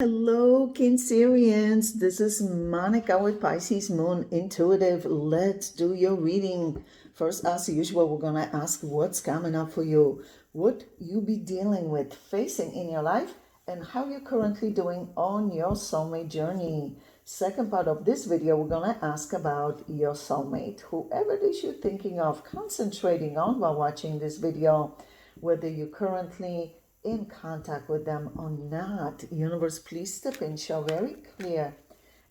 Hello, Cancerians. This is Monica with Pisces Moon Intuitive. Let's do your reading. First, as usual, we're going to ask what's coming up for you, what you be dealing with, facing in your life, and how you're currently doing on your soulmate journey. Second part of this video, we're going to ask about your soulmate, whoever it is you're thinking of concentrating on while watching this video, whether you're currently in contact with them or not. Universe, please step in, show very clear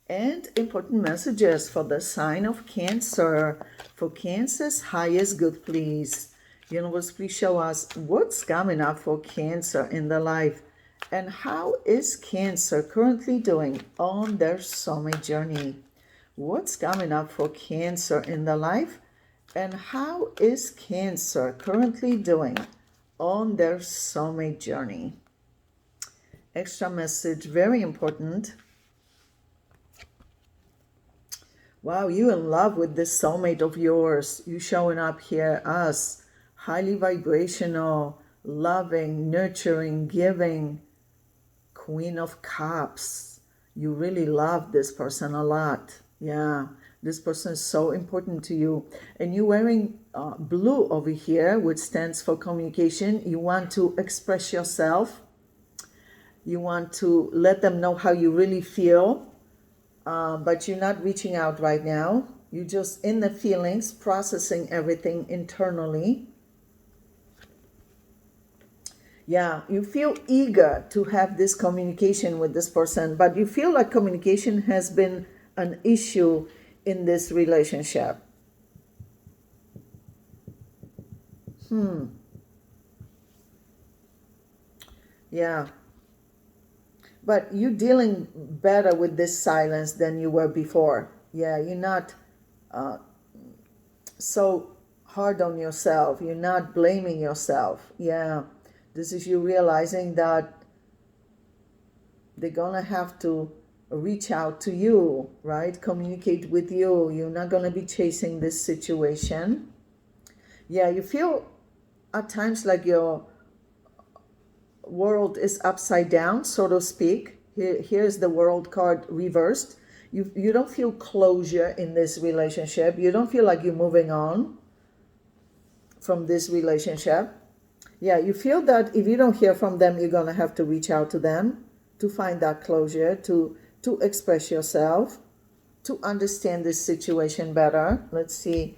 and important messages for the sign of Cancer. For Cancer's highest good, please. Universe, please show us what's coming up for Cancer in their life and how is Cancer currently doing on their soulmate journey. What's coming up for Cancer in their life and how is Cancer currently doing on their soulmate journey. Extra message, very important. Wow, you in love with this soulmate of yours. You showing up here as highly vibrational, loving, nurturing, giving, Queen of Cups. You really love this person a lot. Yeah, this person is so important to you. And you're wearing blue over here, which stands for communication. You want to express yourself. You want to let them know how you really feel. But you're not reaching out right now. You're just in the feelings, processing everything internally. Yeah, you feel eager to have this communication with this person, but you feel like communication has been an issue in this relationship. Yeah. But you're dealing better with this silence than you were before. Yeah, you're not so hard on yourself. You're not blaming yourself. Yeah. This is you realizing that they're going to have to reach out to you, right? Communicate with you. You're not going to be chasing this situation. Yeah, you feel at times like your world is upside down, so to speak. Here's the world card reversed. You don't feel closure in this relationship. You don't feel like you're moving on from this relationship. Yeah, you feel that if you don't hear from them, you're going to have to reach out to them to find that closure, to express yourself, to understand this situation better. Let's see.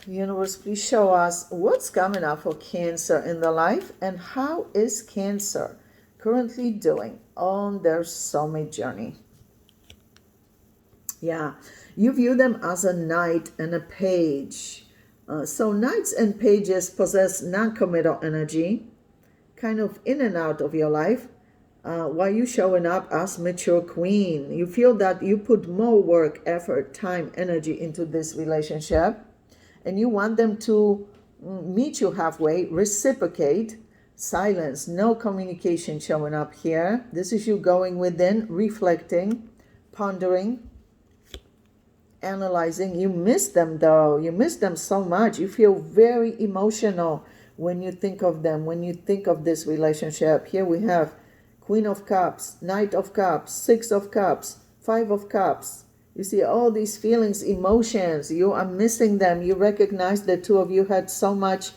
Universe, please show us what's coming up for Cancer in their life and how is Cancer currently doing on their soulmate journey. Yeah, you view them as a knight and a page. So knights and pages possess non-committal energy, kind of in and out of your life, while you showing up as mature queen. You feel that you put more work, effort, time, energy into this relationship, and you want them to meet you halfway, reciprocate. Silence, no communication showing up here. This is you going within, reflecting, pondering, analyzing. You miss them though. You miss them so much. You feel very emotional when you think of them, when you think of this relationship. Here we have Queen of Cups, Knight of Cups, Six of Cups, Five of Cups. You see all these feelings, emotions. You are missing them. You recognize the two of you had so much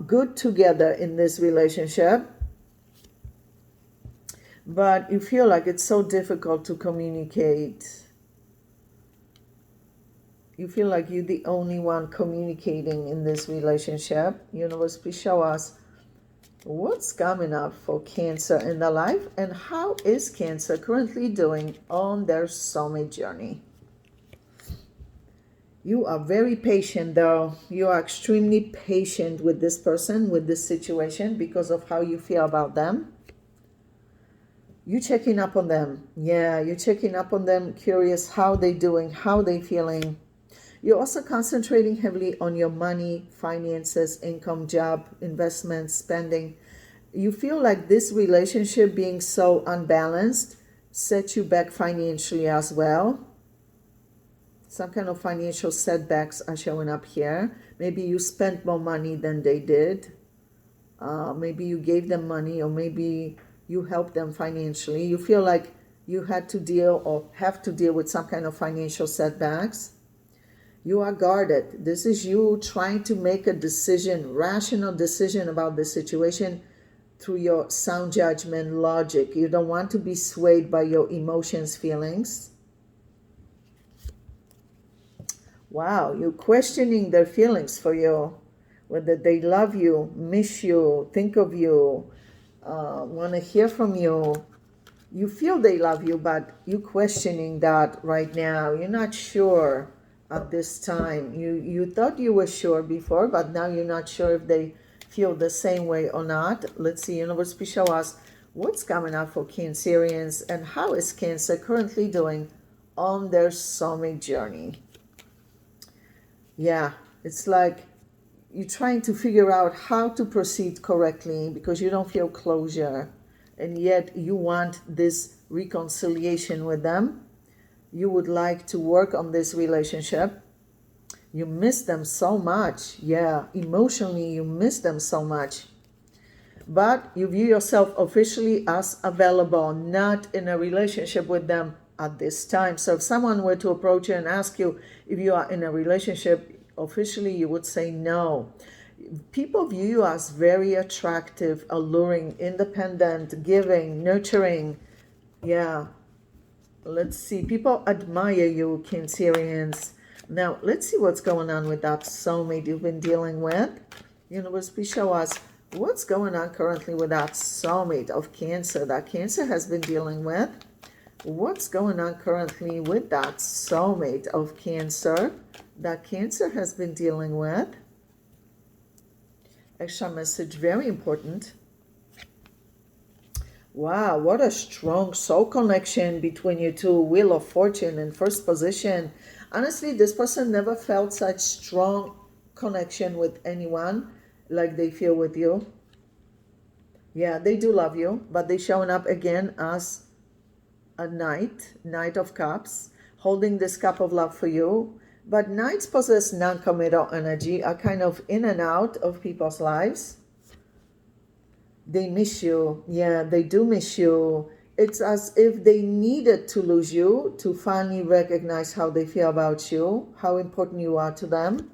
good together in this relationship. But you feel like it's so difficult to communicate. You feel like you're the only one communicating in this relationship. Universe, please show us what's coming up for Cancer in their life and how is Cancer currently doing on their soulmate journey. You are very patient though. You are extremely patient with this person, with this situation, because of how you feel about them. You're checking up on them. Yeah, you're checking up on them, curious how they doing, how they feeling. You're also concentrating heavily on your money, finances, income, job, investments, spending. You feel like this relationship being so unbalanced sets you back financially as well. Some kind of financial setbacks are showing up here. Maybe you spent more money than they did. Maybe you gave them money, or maybe you help them financially. You feel like you had to deal or have to deal with some kind of financial setbacks. You are guarded. This is you trying to make a decision, rational decision about the situation through your sound judgment, logic. You don't want to be swayed by your emotions, feelings. Wow, you're questioning their feelings for you, whether they love you, miss you, think of you, want to hear from you. You feel they love you, but you're questioning that right now. You're not sure at this time. You thought you were sure before, but now you're not sure if they feel the same way or not. Let's see, Universe, please show us what's coming up for Cancerians and how is Cancer currently doing on their soulmate journey. Yeah, it's like you're trying to figure out how to proceed correctly because you don't feel closure, and yet you want this reconciliation with them. You would like to work on this relationship. You miss them so much. Yeah, emotionally you miss them so much. But you view yourself officially as available, not in a relationship with them at this time. So if someone were to approach you and ask you if you are in a relationship, officially you would say no. People view you as very attractive, alluring, independent, giving, nurturing. Yeah. Let's see. People admire you, Cancerians. Now, let's see what's going on with that soulmate you've been dealing with. Universe, please show us what's going on currently with that soulmate of Cancer that Cancer has been dealing with. What's going on currently with that soulmate of Cancer that Cancer has been dealing with? Extra message, very important. Wow, what a strong soul connection between you two. Wheel of Fortune in first position. Honestly, this person never felt such strong connection with anyone like they feel with you. Yeah, they do love you, but they showing up again as a Knight of Cups, holding this cup of love for you. But Knights possess non-committal energy, are kind of in and out of people's lives. They miss you. Yeah, they do miss you. It's as if they needed to lose you to finally recognize how they feel about you, how important you are to them.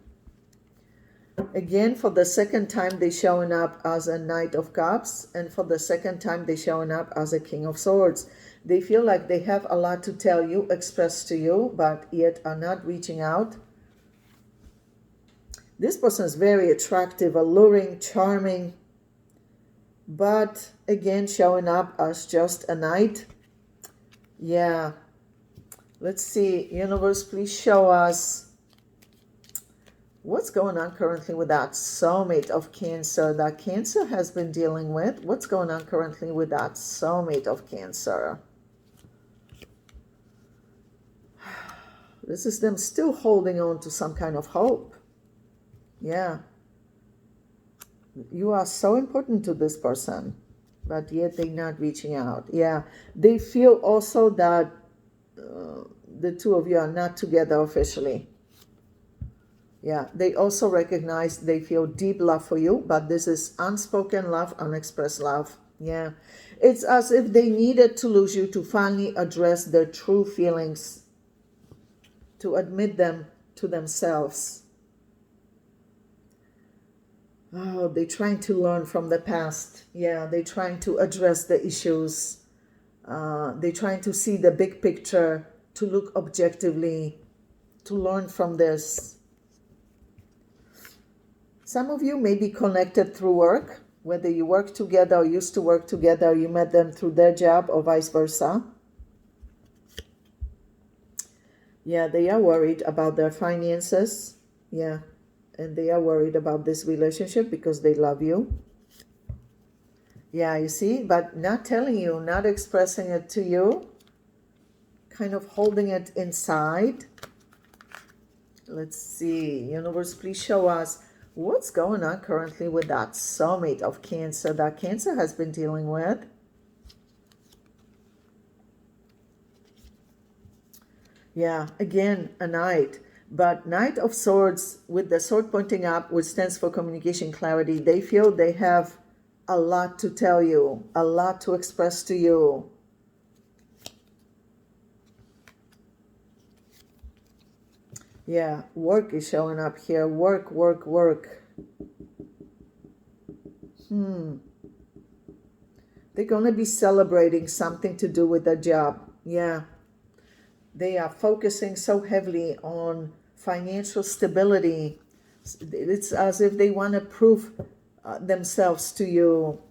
Again, for the second time, they showing up as a Knight of Cups, and for the second time, they showing up as a King of Swords. They feel like they have a lot to tell you, express to you, but yet are not reaching out. This person is very attractive, alluring, charming, but again, showing up as just a knight. Yeah. Let's see. Universe, please show us what's going on currently with that soulmate of Cancer that Cancer has been dealing with. What's going on currently with that soulmate of Cancer? This is them still holding on to some kind of hope. Yeah. You are so important to this person, but yet they're not reaching out. Yeah. They feel also that the two of you are not together officially. Yeah, they also recognize they feel deep love for you, but this is unspoken love, unexpressed love. Yeah, it's as if they needed to lose you to finally address their true feelings, to admit them to themselves. Oh, they're trying to learn from the past. Yeah, they're trying to address the issues. They're trying to see the big picture, to look objectively, to learn from this. Some of you may be connected through work, whether you work together or used to work together, you met them through their job or vice versa. Yeah, they are worried about their finances. Yeah, and they are worried about this relationship because they love you. Yeah, you see, but not telling you, not expressing it to you, kind of holding it inside. Let's see, Universe, please show us what's going on currently with that soulmate of Cancer that Cancer has been dealing with. Yeah, again, a Knight. But Knight of Swords with the sword pointing up, which stands for communication clarity, they feel they have a lot to tell you, a lot to express to you. Yeah, work is showing up here. Work, work, work. They're going to be celebrating something to do with their job. Yeah. They are focusing so heavily on financial stability. It's as if they want to prove themselves to you.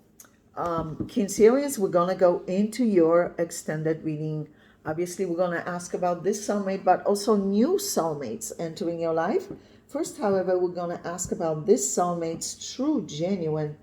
Cancerians, we're going to go into your extended reading. Obviously, we're going to ask about this soulmate, but also new soulmates entering your life. First, however, we're going to ask about this soulmate's true, genuine,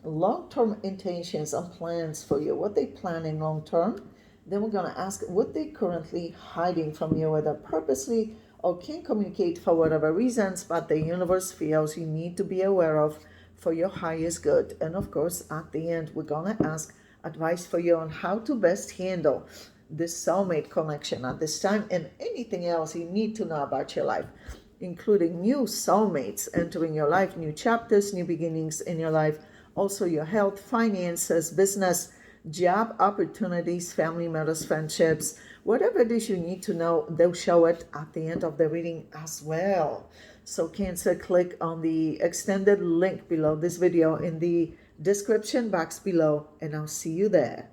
long-term intentions and plans for you. What they planning long-term. Then we're going to ask what they currently hiding from you, whether purposely or can't communicate for whatever reasons, but the universe feels you need to be aware of for your highest good. And of course, at the end, we're going to ask advice for you on how to best handle this soulmate connection at this time and anything else you need to know about your life, including new soulmates entering your life, new chapters, new beginnings in your life, also your health, finances, business, job opportunities, family matters, friendships, whatever it is you need to know, they'll show it at the end of the reading as well. So Cancer, click on the extended link below this video in the description box below, and I'll see you there.